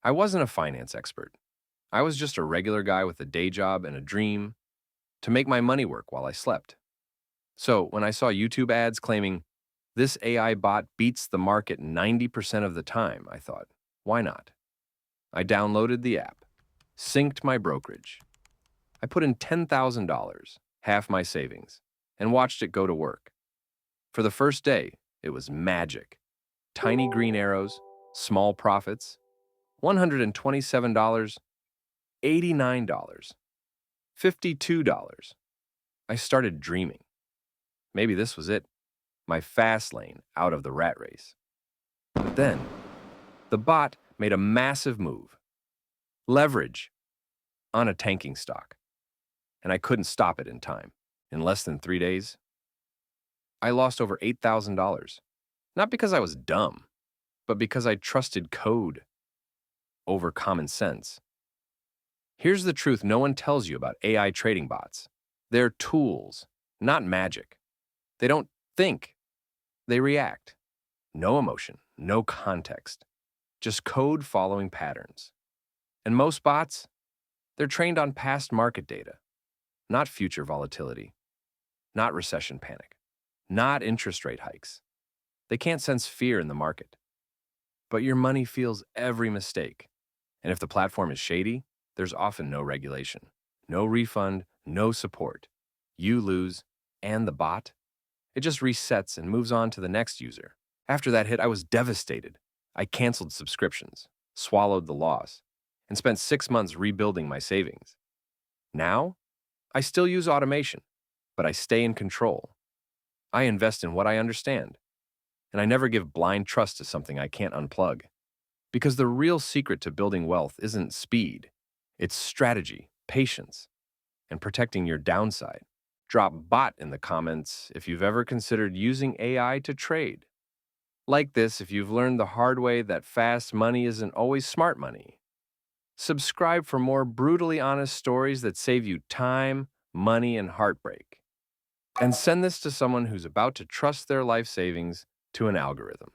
I wasn't a finance expert. I was just a regular guy with a day job and a dream to make my money work while I slept. So when I saw YouTube ads claiming, this AI bot beats the market 90% of the time, I thought, why not? I downloaded the app, synced my brokerage. I put in $10,000, half my savings, and watched it go to work. For the first day, it was magic. Tiny green arrows, small profits, $127, $89, $52. I started dreaming. Maybe this was it, my fast lane out of the rat race. But then, the bot made a massive move. Leverage on a tanking stock. And I couldn't stop it in time. In less than 3 days, I lost over $8,000. Not because I was dumb, but because I trusted code over common sense. Here's the truth no one tells you about AI trading bots. They're tools, not magic. They don't think, they react. No emotion, no context, just code following patterns. And most bots, they're trained on past market data, not future volatility, not recession panic, not interest rate hikes. They can't sense fear in the market. But your money feels every mistake. And if the platform is shady, there's often no regulation, no refund, no support. You lose, and the bot, it just resets and moves on to the next user. After that hit, I was devastated. I canceled subscriptions, swallowed the loss, and spent 6 months rebuilding my savings. Now, I still use automation, but I stay in control. I invest in what I understand, and I never give blind trust to something I can't unplug. Because the real secret to building wealth isn't speed, it's strategy, patience, and protecting your downside. Drop bot in the comments if you've ever considered using AI to trade. Like this if you've learned the hard way that fast money isn't always smart money. Subscribe for more brutally honest stories that save you time, money, and heartbreak. And send this to someone who's about to trust their life savings to an algorithm.